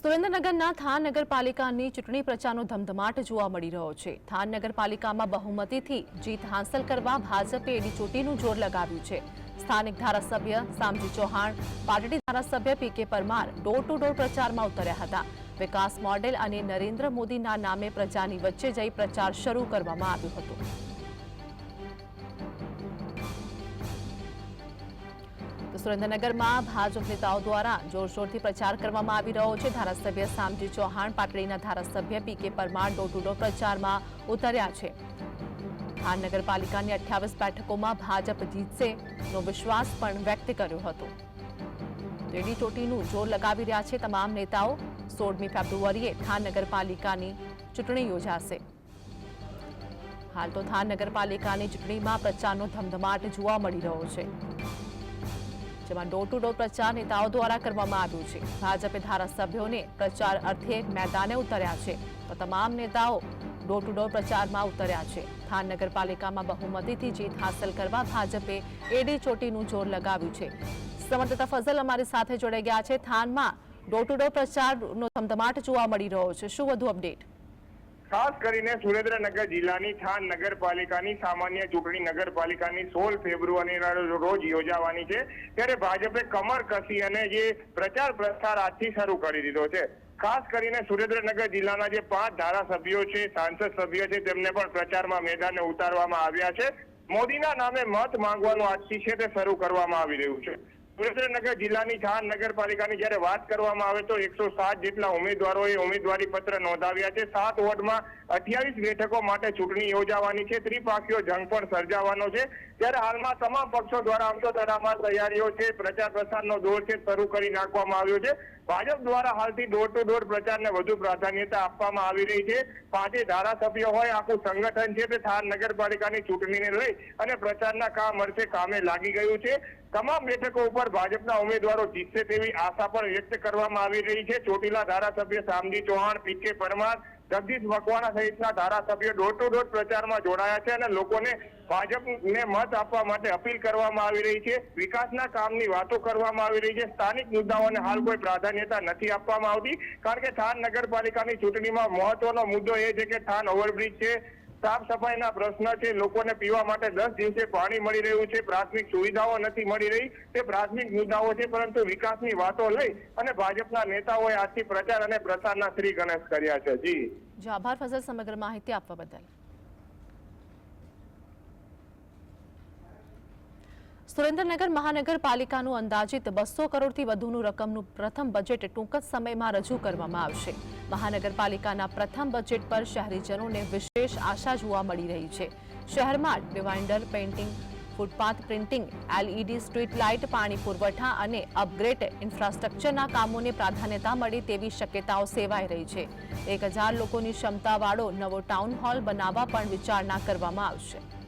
સુરેન્દ્રનગરના થાન નગરપાલિકાની ચૂંટણી પ્રચારનો ધમધમાટ જોવા મળી રહ્યો છે। થાન નગરપાલિકામાં બહુમતીથી જીત હાંસલ કરવા ભાજપે એડી ચોટીનું જોર લગાવ્યું છે। સ્થાનિક ધારાસભ્ય સામજી ચૌહાણ, પાટડી ધારાસભ્ય PK Parmar door to door પ્રચારમાં ઉતર્યા હતા। વિકાસ મોડેલ અને નરેન્દ્ર મોદીના નામે પ્રજાની વચ્ચે જઈ પ્રચાર શરૂ કરવામાં આવ્યો હતો। સુરેન્દ્રનગરમાં ભાજપ નેતાઓ દ્વારા જોરશોરથી પ્રચાર કરવામાં આવી રહ્યો છે। ધારાસભ્ય સામજી ચૌહાણ, પાટડીના ધારાસભ્ય PK Parmar door to door પ્રચારમાં ઉતર્યા છે। થાન નગરપાલિકાની 28 બેઠકોમાં ભાજપ જીતશેનો વિશ્વાસ પણ વ્યક્ત કર્યો હતો। એડી ચોટીનું જોર લગાવી રહ્યા છે તમામ નેતાઓ। 16મી ફેબ્રુઆરીએ થાન નગરપાલિકાની ચૂંટણી યોજાશે। હાલ તો થાન નગરપાલિકાની ચૂંટણીમાં પ્રચારનો ધમધમાટ જોવા મળી રહ્યો છે, જેમાં ડોર ટુ ડોર પ્રચાર નેતાઓ દ્વારા કરવામાં આવ્યો છે। ભાજપે ધારાસભ્યોને પ્રચાર અર્થે મેદાને ઉતર્યા છે, તો તમામ નેતાઓ ડોર ટુ ડોર પ્રચારમાં ઉતર્યા છે। થાન નગરપાલિકામાં બહુમતીથી જીત હાંસલ કરવા ભાજપે એડી ચોટીનું જોર લગાવ્યું છે। સંવાદદાતા ફઝલ અમારી સાથે જોડાઈ ગયા છે। થાનમાં ડોર ટુ ડોર પ્રચારનો ધમધમાટ જોવા મળી રહ્યો છે, શું વધુ અપડેટ? ખાસ કરીને સુરેન્દ્રનગર જિલ્લાની થાન નગરપાલિકાની સામાન્ય ચૂંટણી નગરપાલિકાની 16 ફેબ્રુઆરીના રોજ યોજાવાની છે, ત્યારે ભાજપે કમર કસી અને જે પ્રચાર પ્રસાર આજથી શરૂ કરી દીધો છે। ખાસ કરીને સુરેન્દ્રનગર જિલ્લાના જે 5 ધારાસભ્યો છે, સાંસદ સભ્યો છે, તેમને પણ પ્રચારમાં મેદાને ઉતારવામાં આવ્યા છે। મોદીના નામે મત માંગવાનું આજથી છે તે શરૂ કરવામાં આવી રહ્યું છે। સુરેન્દ્રનગર જિલ્લાની થાન નગરપાલિકાની જ્યારે વાત કરવામાં આવે તો 107 જેટલા ઉમેદવારોએ ઉમેદવારી પત્ર નોંધાવ્યા છે। 7 વોર્ડમાં 28 બેઠકો માટે ચૂંટણી યોજાવાની છે। ત્રિપાખીયો જંગ પણ સર્જાવાનો છે, ત્યારે હાલમાં તમામ પક્ષો દ્વારા આમ તો તડામાર તૈયારીઓ છે, પ્રચાર પ્રસારનો દોર છે શરૂ કરી નાખવામાં આવ્યો છે। ભાજપ દ્વારા હાલથી ડોર ટુ ડોર પ્રચારને વધુ પ્રાધાન્યતા આપવામાં આવી રહી છે। 5 ધારાસભ્યો હોય, આખું સંગઠન છે તે થાન નગરપાલિકાની ચૂંટણીને લઈ અને પ્રચારના કામ અર્થે કામે લાગી ગયું છે। તમામ બેઠકો ઉપર ભાજપના ઉમેદવારો જીતશે તેવી આશા પણ વ્યક્ત કરવામાં આવી રહી છે। ચોટીલા ધારાસભ્ય સામજી ચૌહાણ, પીકે પરમાર, જગદીશ મકવાણા સહિતના ધારાસભ્યો ડોર ટુ ડોર પ્રચારમાં જોડાયા છે અને લોકોને ભાજપને મત આપવા માટે અપીલ કરવામાં આવી રહી છે। વિકાસના કામની વાતો કરવામાં આવી રહી છે। સ્થાનિક મુદ્દાઓને હાલ કોઈ પ્રાધાન્યતા નથી આપવામાં આવતી, કારણ કે થાન નગરપાલિકાની ચૂંટણીમાં મહત્વનો મુદ્દો એ છે કે થાન ઓવરબ્રિજ છે, સાફ સફાઈના પ્રશ્ન છે, લોકોને પીવા માટે 10 દિવસે પાણી મળી રહ્યું છે, પ્રાથમિક સુવિધાઓ નથી મળી રહી, તે પ્રાથમિક મુદ્દાઓ છે। પરંતુ વિકાસની વાતો લઈ અને ભાજપના નેતાઓએ આજથી પ્રચાર અને પ્રસારના શ્રી ગણેશ કર્યા છે। જી આભાર ફઝલ, સમગ્ર માહિતી આપવા બદલ। સુરેન્દ્રનગર મહાનગરપાલિકાનું અંદાજિત 200 કરોડથી વધુનું રકમનું પ્રથમ બજેટ ટૂંક જ સમયમાં રજૂ કરવામાં આવશે। મહાનગરપાલિકાના પ્રથમ બજેટ પર શહેરીજનોને વિશેષ આશા જોવા મળી રહી છે। શહેરમાં divider painting, footpath printing, LED street light, પાણી પુરવઠા અને અપગ્રેડ ઇન્ફ્રાસ્ટ્રક્ચરના કામોને પ્રાધાન્યતા મળે તેવી શક્યતાઓ સેવાઈ રહી છે। 1000 લોકોની ક્ષમતાવાળો નવો ટાઉન હોલ બનાવવા પણ વિચારણા કરવામાં આવશે।